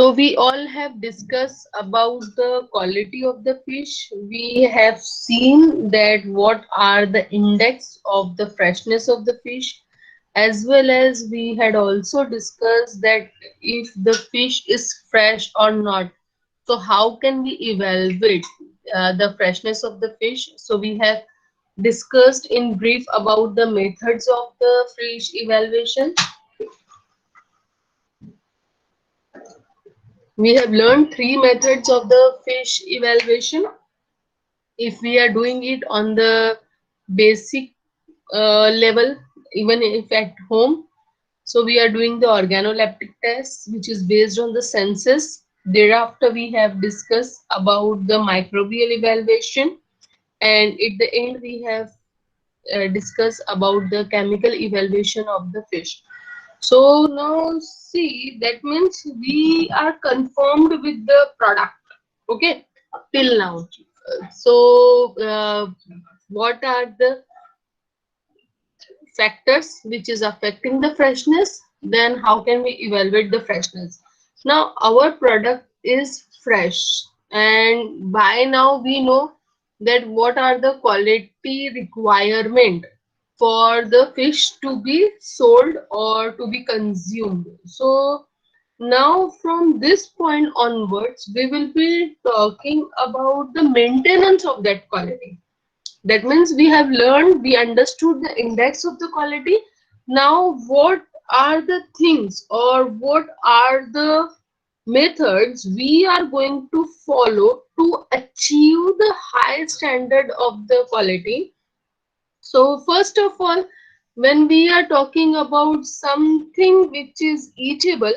So we all have discussed about the quality of the fish. We have seen that what are the index of the freshness of the fish, as well as we had also discussed that if the fish is fresh or not. So how can we evaluate the freshness of the fish? So we have discussed in brief about the methods of the fish evaluation. We have learned three methods of the fish evaluation. If we are doing it on the basic level, even if at home, so we are doing the organoleptic test, which is based on the senses. Thereafter, we have discussed about the microbial evaluation, and at the end, we have discussed about the chemical evaluation of the fish. So now see, that means we are confirmed with the product. Okay, till now. So what are the factors which is affecting the freshness? Then how can we evaluate the freshness? Now our product is fresh, and by now we know that what are the quality requirement for the fish to be sold or to be consumed. So now from this point onwards, we will be talking about the maintenance of that quality. That means we have learned, we understood the index of the quality. Now what are the things or what are the methods we are going to follow to achieve the high standard of the quality? So first of all, when we are talking about something which is eatable,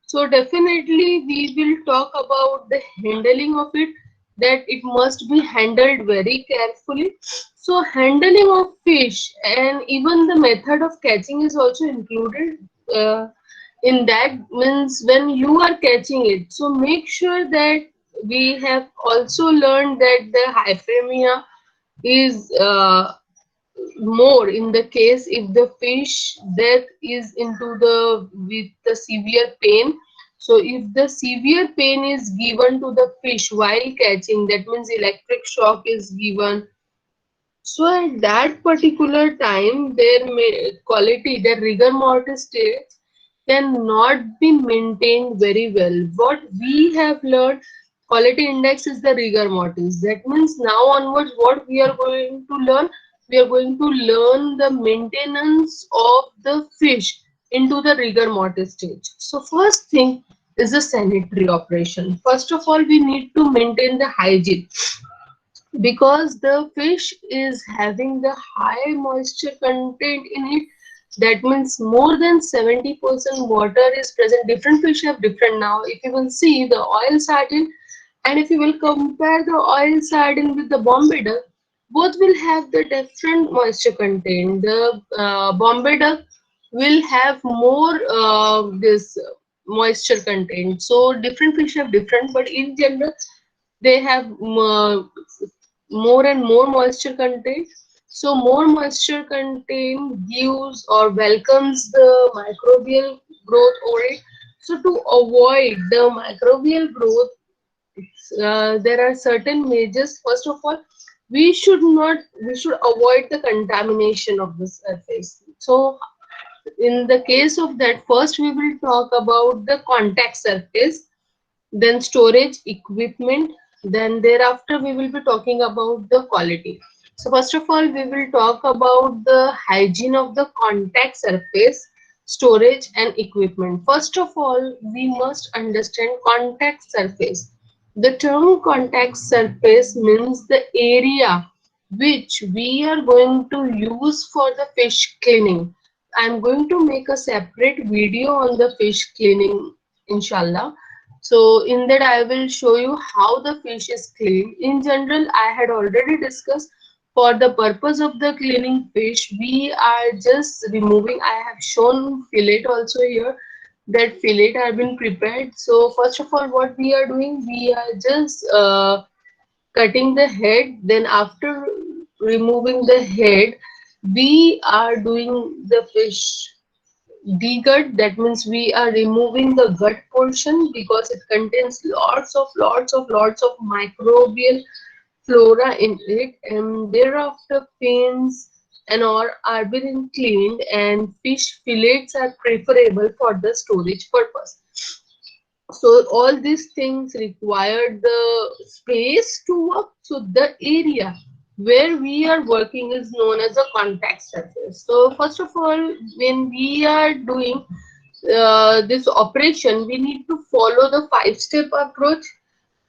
so definitely we will talk about the handling of it, that it must be handled very carefully. So handling of fish and even the method of catching is also included in that. Means when you are catching it, so make sure that we have also learned that the hypothermia is more in the case if the fish death is into the with the severe pain. So if the severe pain is given to the fish while catching, that means electric shock is given. So at that particular time, their quality, their rigor mortis state cannot be maintained very well. What we have learned, quality index is the rigor mortis. That means now onwards, what we are going to learn, we are going to learn the maintenance of the fish into the rigor mortis stage. So first thing is the sanitary operation. First of all, we need to maintain the hygiene because the fish is having the high moisture content in it. That means more than 70% water is present. Different fish have different. Now if you will see the oil sardine, and if you will compare the oil sardine with the Bombay duck, both will have the different moisture content. The Bombay duck will have more this moisture content. So different fish have different, but in general they have more and more moisture content. So more moisture content gives or welcomes the microbial growth over it. So to avoid the microbial growth, there are certain measures. First of all, we should avoid the contamination of the surface. So in the case of that, first we will talk about the contact surface, then storage equipment, then thereafter we will be talking about the quality. So first of all, we will talk about the hygiene of the contact surface, storage and equipment. First of all, we must understand contact surface. The term contact surface means the area which we are going to use for the fish cleaning. I'm going to make a separate video on the fish cleaning, inshallah. So in that I will show you how the fish is cleaned. In general, I had already discussed for the purpose of the cleaning fish, we are just removing. I have shown fillet also here. That fillet have been prepared. So first of all, what we are doing, we are just cutting the head. Then after removing the head, we are doing the fish. degut, that means we are removing the gut portion because it contains lots of microbial flora in it, and thereafter fins and all are being cleaned, and fish fillets are preferable for the storage purpose. So all these things require the space to work. So the area where we are working is known as a contact surface. So first of all, when we are doing this operation, we need to follow the 5-step approach.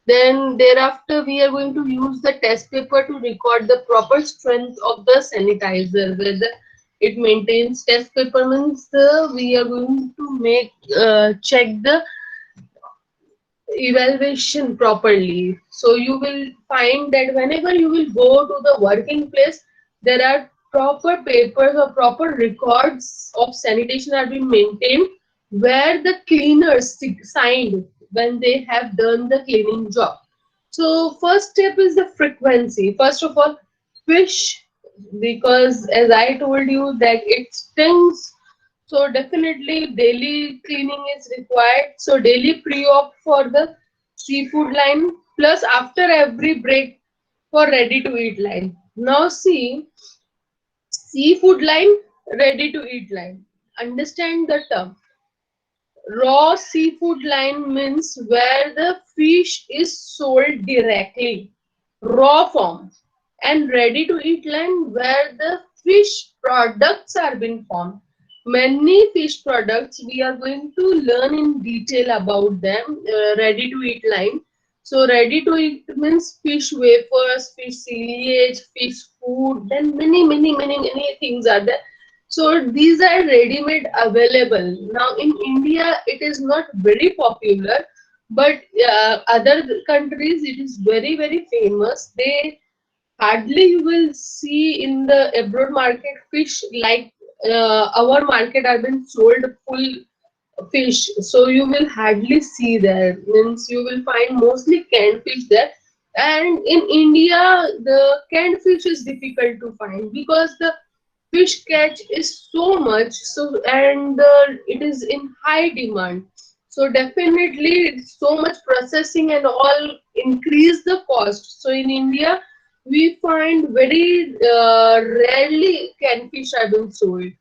Then thereafter, we are going to use the test paper to record the proper strength of the sanitizer. Whether it maintains, test paper means we are going to make check the evaluation properly. So you will find that whenever you will go to the working place, there are proper papers or proper records of sanitation are being maintained, where the cleaners signed when they have done the cleaning job. So first step is the frequency. First of all, fish, because as I told you that it stings, so definitely daily cleaning is required. So daily pre-op for the seafood line, plus after every break for ready to eat line. Now see, seafood line, ready to eat line. Understand the term. Raw seafood line means where the fish is sold directly, raw form, and ready to eat line where the fish products are being formed. Many fish products we are going to learn in detail about them. Ready to eat line. So ready to eat means fish wafers, fish ciliage, fish food, then many things are there. So these are ready-made available. Now in India, it is not very popular, but other countries it is very famous. They hardly you will see in the abroad market fish like our market are been sold full fish. So you will hardly see there. Means you will find mostly canned fish there. And in India, the canned fish is difficult to find because the fish catch is so much, so and it is in high demand. So definitely so much processing and all increase the cost. So in India we find very rarely can fish are being sold.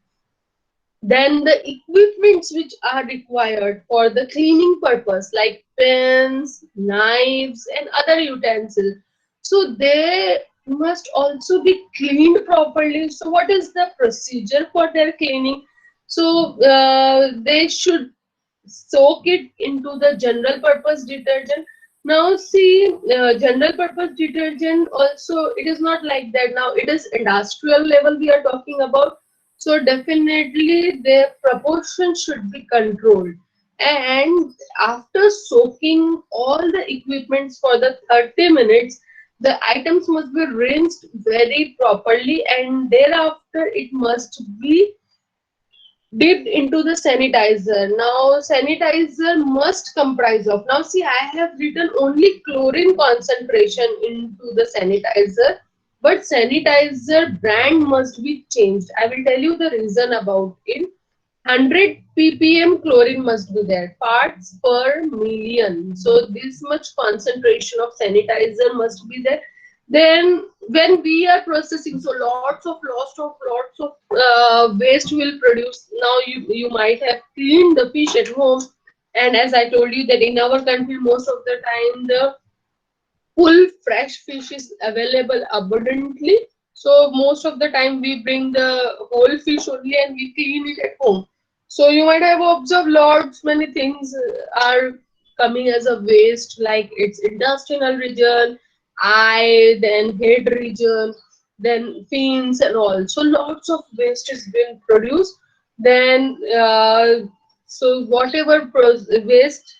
Then the equipments which are required for the cleaning purpose, like pens, knives, and other utensils, so they must also be cleaned properly. So what is the procedure for their cleaning? So they should soak it into the general purpose detergent. Now see, general purpose detergent also, it is not like that. Now it is industrial level we are talking about. So definitely their proportion should be controlled. And after soaking all the equipments for the 30 minutes, the items must be rinsed very properly, and thereafter it must be dipped into the sanitizer. Now sanitizer must comprise of, now see, I have written only chlorine concentration into the sanitizer, but sanitizer brand must be changed. I will tell you the reason about it. 100 ppm chlorine must be there, parts per million. So this much concentration of sanitizer must be there. Then when we are processing, so lots of waste will produce. Now you might have cleaned the fish at home, and as I told you that in our country most of the time the full fresh fish is available abundantly. So most of the time we bring the whole fish only and we clean it at home. So you might have observed lots many things are coming as a waste, like its intestinal region, eye, then head region, then fins and all. So lots of waste is being produced. Then so whatever waste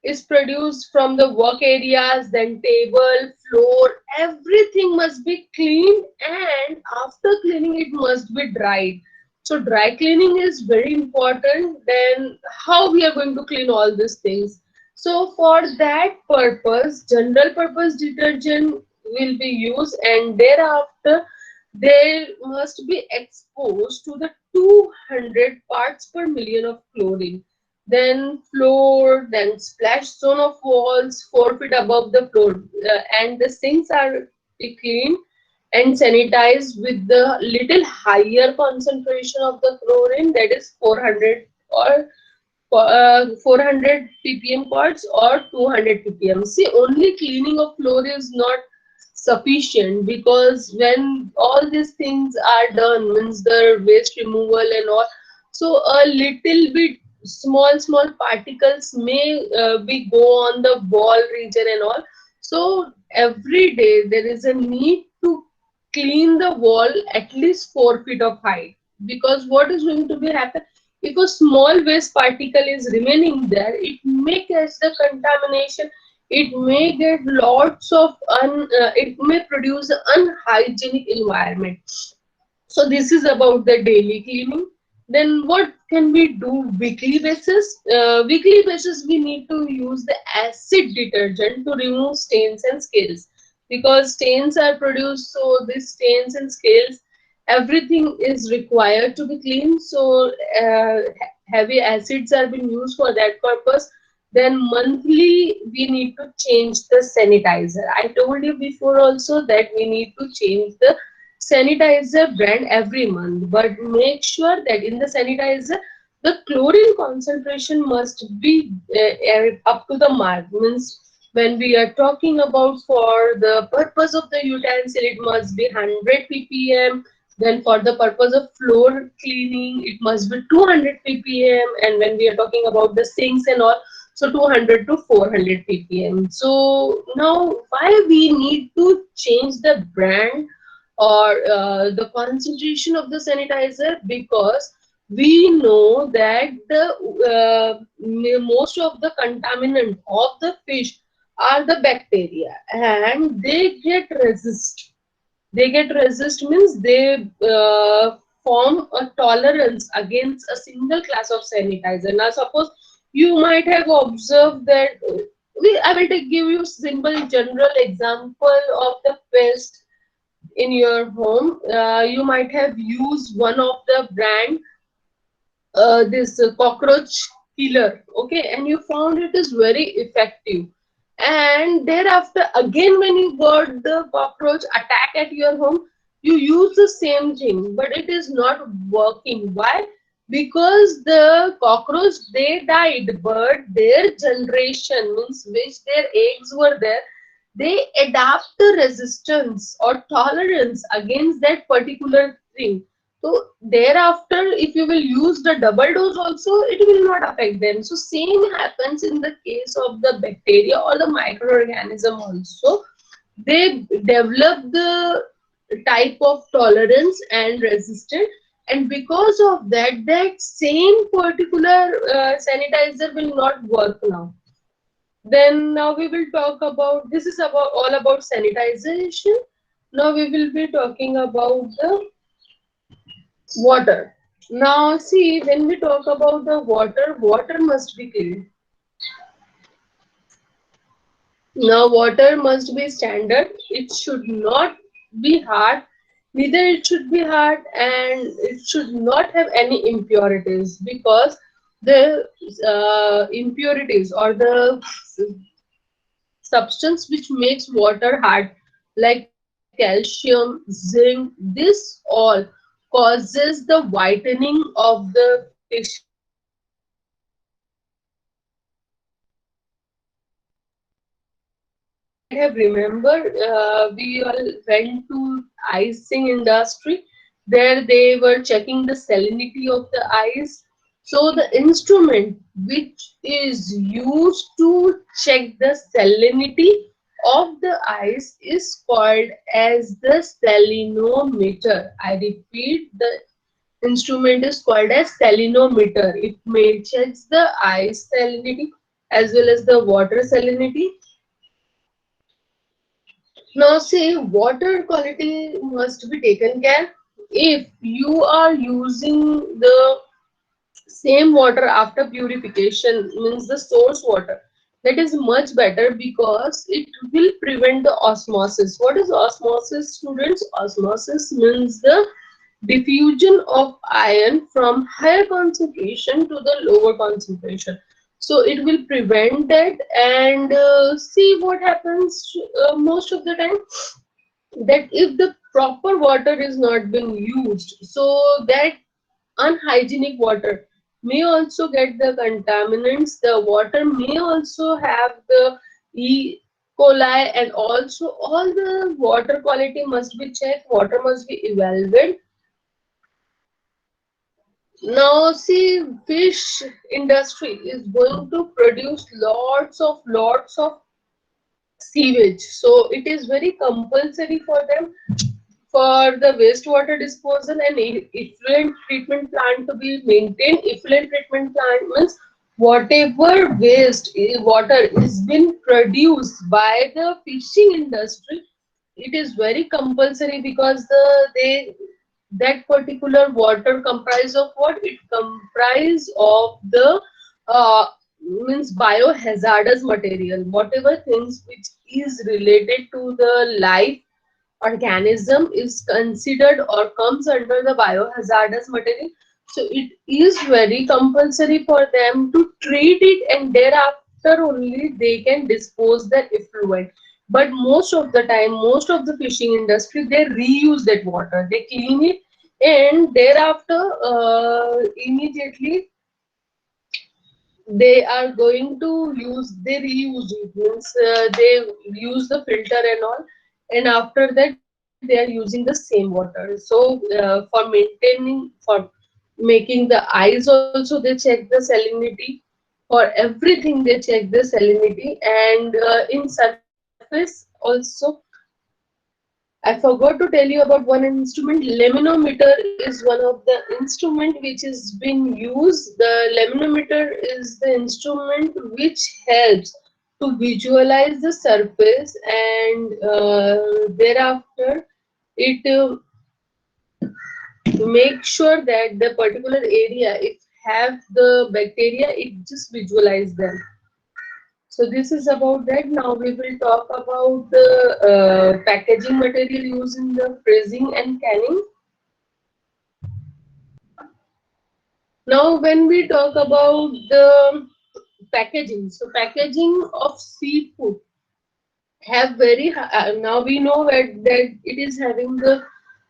is produced from the work areas, then table, floor, everything must be cleaned, and after cleaning it must be dried. So dry cleaning is very important. Then how we are going to clean all these things? So for that purpose, general purpose detergent will be used, and thereafter they must be exposed to the 200 parts per million of chlorine. Then floor, then splash zone of walls 4 feet above the floor, and the sinks are cleaned and sanitized with the little higher concentration of the chlorine, that is 400 or 400 ppm parts or 200 ppm. See, only cleaning of floor is not sufficient, because when all these things are done, means the waste removal and all, so a little bit small particles may be go on the wall region and all. So every day there is a need to clean the wall at least 4 feet of height, because what is going to be happen, if a small waste particle is remaining there, it may catch the contamination, it may get lots of it may produce unhygienic environment. So this is about the daily cleaning. Then what can we do weekly basis? Weekly basis we need to use the acid detergent to remove stains and scales, because stains are produced, so these stains and scales, everything is required to be cleaned. So heavy acids are being used for that purpose. Then monthly we need to change the sanitizer. I told you before also that we need to change the sanitizer brand every month, but make sure that in the sanitizer the chlorine concentration must be up to the mark. Means when we are talking about for the purpose of the utensil, it must be 100 ppm. Then for the purpose of floor cleaning, it must be 200 ppm. And when we are talking about the sinks and all, so 200 to 400 ppm. So now why we need to change the brand or the concentration of the sanitizer? Because we know that the most of the contaminant of the fish are the bacteria, and they get resist means they form a tolerance against a single class of sanitizer. Now suppose you might have observed that I will give you simple general example of the pest in your home. You might have used one of the brand, this cockroach killer, okay, and you found it is very effective, and thereafter again when you got the cockroach attack at your home, you use the same thing, but it is not working. Why? Because the cockroach, they died, but their generation, means which their eggs were there, they adapt the resistance or tolerance against that particular thing. So thereafter, if you will use the double dose also, it will not affect them. So same happens in the case of the bacteria or the microorganism also. They develop the type of tolerance and resistance, and because of that, that same particular sanitizer will not work now. Then now we will talk about, this is about all about sanitization. Now we will be talking about the water. Now see, when we talk about the water, water must be clean. Now water must be standard. It should not be hard. Neither it should be hard, and it should not have any impurities, because the impurities or the substance which makes water hard, like calcium, zinc, this all causes the whitening of the fish. You might have remembered, we all went to icing industry. There they were checking the salinity of the ice. So the instrument which is used to check the salinity of the ice is called as the salinometer. I repeat, the instrument is called as salinometer. It measures the ice salinity as well as the water salinity. Now see, water quality must be taken care. If you are using the same water after purification, means the source water, that is much better, because it will prevent the osmosis. What is osmosis, students? Osmosis means the diffusion of iron from higher concentration to the lower concentration. So it will prevent that, and see what happens most of the time, that if the proper water is not being used, so that unhygienic water may also get the contaminants. The water may also have the E. coli, and also all the water quality must be checked. Water must be evaluated. Now, see, fish industry is going to produce lots of sewage. So it is very compulsory for them for the wastewater disposal and effluent treatment plant to be maintained. Effluent treatment plant means whatever water is been produced by the fishing industry, it is very compulsory, because they that particular water comprise of what? It comprise of the uh, means biohazardous material, whatever things which is related to the life organism is considered or comes under the biohazardous material. So it is very compulsory for them to treat it, and thereafter only they can dispose the effluent. But most of the time, most of the fishing industry, they reuse that water, they clean it, and thereafter immediately they are going to they reuse it, means they use the filter and all, and after that they are using the same water. So for maintaining, for making the eyes also, they check the salinity. For everything they check the salinity, and in surface also, I forgot to tell you about one instrument. Lemnometer is one of the instrument which is been used. The lemnometer is the instrument which helps to visualize the surface, and thereafter it make sure that the particular area, if have the bacteria, it just visualize them. So this is about that. Now we will talk about the packaging material used in the freezing and canning. Now when we talk about the packaging, so packaging of seafood have very now we know that it is having the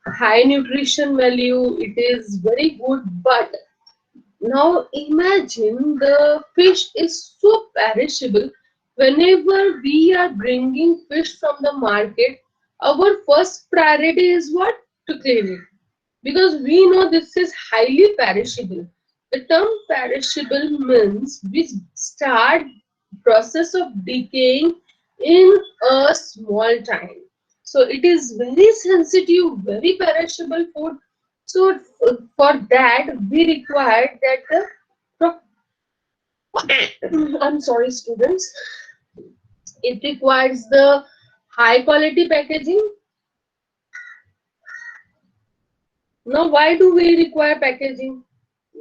high nutrition value. It is very good, but now imagine the fish is so perishable. Whenever we are bringing fish from the market, our first priority is what? To clean it. Because we know this is highly perishable. The term perishable means we start process of decaying in a small time. So it is very sensitive, very perishable food. So for that we require that the I'm sorry, students. It requires the high quality packaging. Now, why do we require packaging?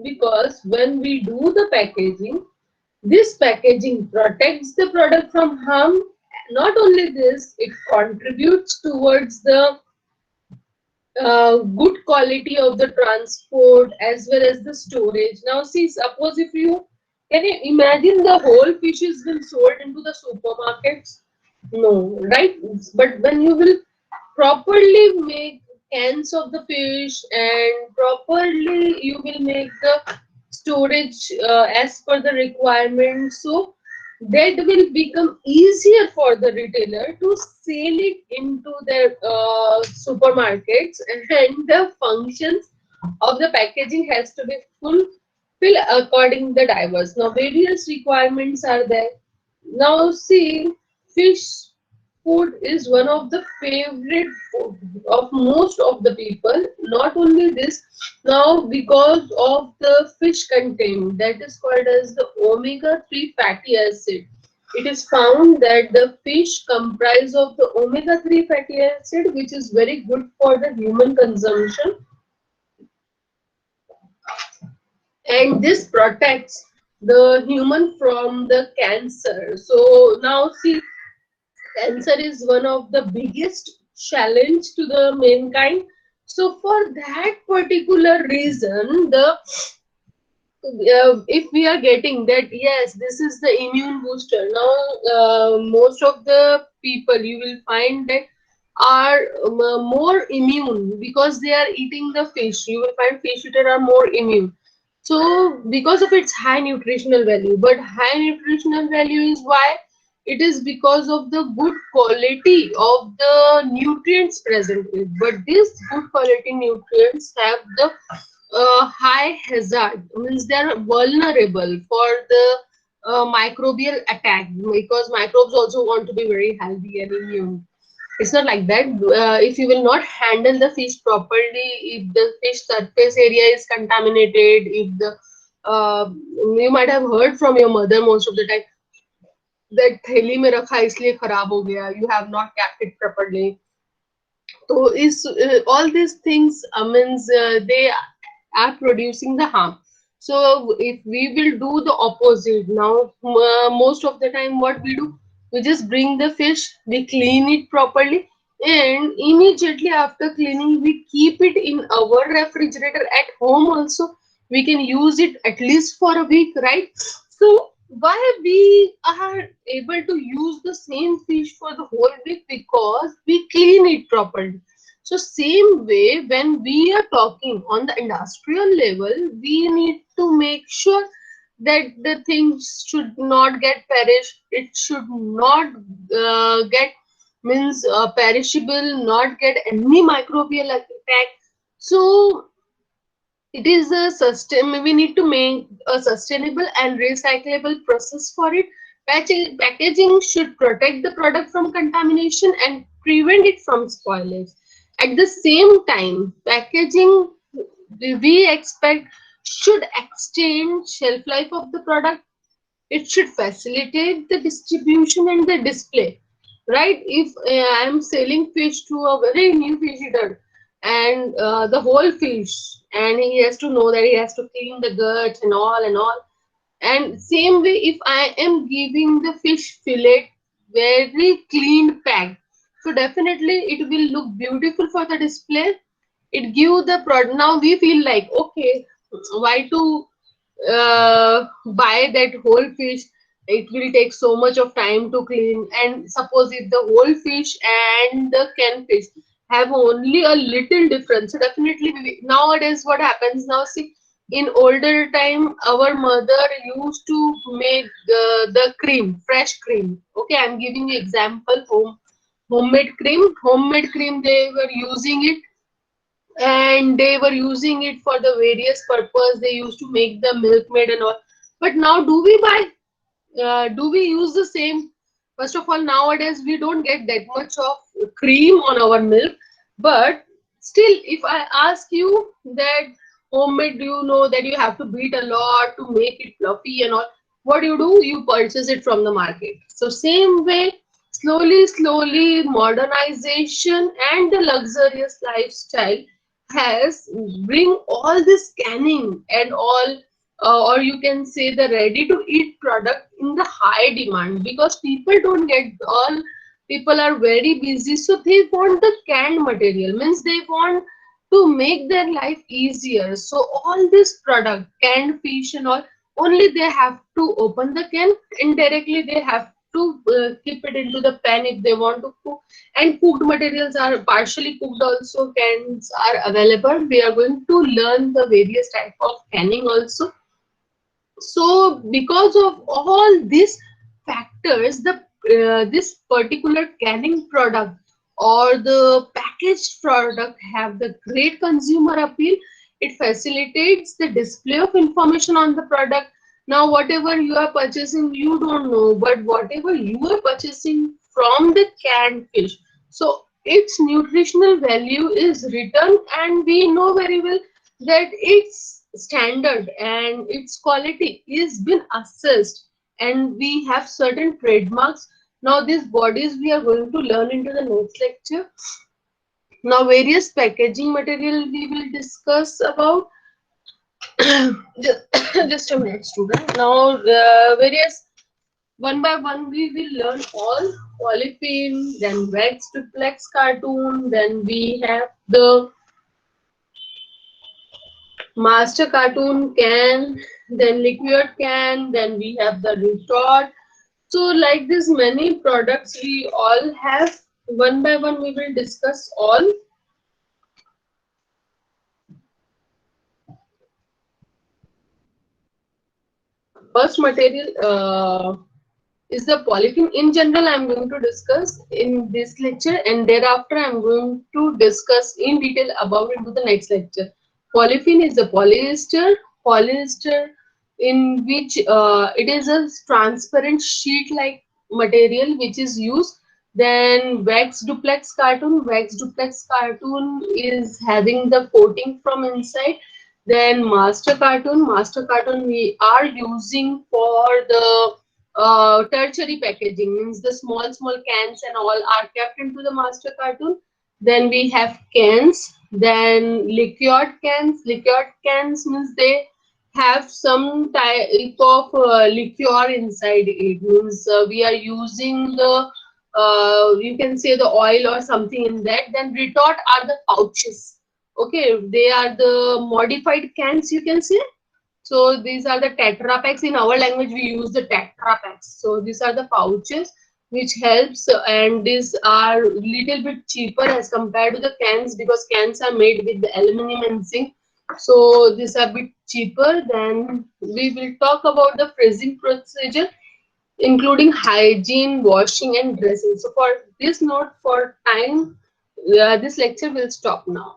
Because when we do the packaging, this packaging protects the product from harm. Not only this, it contributes towards the good quality of the transport as well as the storage. Now, see, suppose if you can you imagine the whole fish is been sold into the supermarkets? No, right? But when you will properly make cans of the fish, and properly you will make the storage as per the requirement, so that will become easier for the retailer to sell it into their supermarkets, and the functions of the packaging has to be fulfilled according the diverse. Now various requirements are there. Now see, fish food is one of the favorite food of most of the people. Not only this, now because of the fish content that is called as the omega-3 fatty acid, it is found that the fish comprise of the omega-3 fatty acid, which is very good for the human consumption, and this protects the human from the cancer. So now see, cancer is one of the biggest challenge to the mankind. So for that particular reason, the if we are getting that, yes, this is the immune booster. Now most of the people you will find that are more immune because they are eating the fish. You will find fish eater are more immune, so because of its high nutritional value. But high nutritional value is why? It is because of the good quality of the nutrients present in it. But these good quality nutrients have the high hazard, means they are vulnerable for the microbial attack, because microbes also want to be very healthy and immune. It's not like that. If you will not handle the fish properly, if the fish surface area is contaminated, if the you might have heard from your mother most of the time that थैली में रखा इसलिए खराब हो गया, you have not kept it properly. So is all these things means they are producing the harm. So if we will do the opposite now, most of the time what we do, we just bring the fish, we clean it properly, and immediately after cleaning, we keep it in our refrigerator at home. Also, we can use it at least for a week, right? So why we are able to use the same fish for the whole week? Because we clean it properly. So same way, when we are talking on the industrial level, we need to make sure that the things should not get perished. It should not get, means perishable, not get any microbial attack. So it is a sustain. We need to make a sustainable and recyclable process for it. Packaging should protect the product from contamination and prevent it from spoilage. At the same time, packaging we expect should extend shelf life of the product. It should facilitate the distribution and the display, right? If I am selling fish to a very new fish eater, and the whole fish, and he has to know that he has to clean the guts and all, and same way if I am giving the fish fillet very clean packed, so definitely it will look beautiful for the display. It give the product. Now we feel like, okay, why to buy that whole fish? It will take so much of time to clean. And suppose if the whole fish and the canned fish have only a little difference, so definitely nowadays what happens now, see, in older time our mother used to make the cream, fresh cream. Okay, I'm giving you example, homemade cream they were using it, and they were using it for the various purpose. They used to make the milkmaid and all. But now do we buy, do we use the same? First of all, nowadays we don't get that much of cream on our milk. But still, if I ask you that homemade, do you know that you have to beat a lot to make it fluffy and all? What do? You purchase it from the market. So same way, slowly modernization and the luxurious lifestyle has bring all this canning and all, or you can say the ready to eat product in the high demand, because people don't get all, people are very busy, so they want the canned material, means they want to make their life easier. So all this product, canned fish and all, only they have to open the can, and directly they have to keep it into the pan if they want to cook. And cooked materials are partially cooked also, cans are available. We are going to learn the various type of canning also. So because of all these factors, the this particular canning product or the packaged product have the great consumer appeal. It facilitates the display of information on the product. Now whatever you are purchasing, you don't know, but whatever you are purchasing from the canned fish, so its nutritional value is written, and we know very well that its standard and its quality is been assessed, and we have certain trademarks. Now these bodies we are going to learn into the next lecture. Now various packaging material we will discuss about. just, just a minute, student. Now various, one by one we will learn all. Polythene, then wax duplex cartoon, then we have the Master Cartoon can, then Liquid can, then we have the Retort. So like this many products we all have. One by one we will discuss all. First material is the polythene. In general, I'm going to discuss in this lecture, and thereafter I'm going to discuss in detail about it to the next lecture. Polythene is the polyester. Polyester in which it is a transparent sheet-like material which is used. Then wax duplex cartoon. Wax duplex cartoon is having the coating from inside. Then master cartoon. Master cartoon we are using for the tertiary packaging, means the small cans and all are kept into the master cartoon. Then we have cans, then liquid cans means they have some type of liquor inside it, means we are using the you can say the oil or something in that. Then retort are the pouches. Okay, they are the modified cans, you can say. So these are the Tetra packs. In our language, we use the Tetra packs. So these are the pouches which helps, and these are little bit cheaper as compared to the cans, because cans are made with the aluminum and zinc. So these are a bit cheaper. Then we will talk about the freezing procedure, including hygiene, washing, and dressing. So for this note, for time, this lecture will stop now.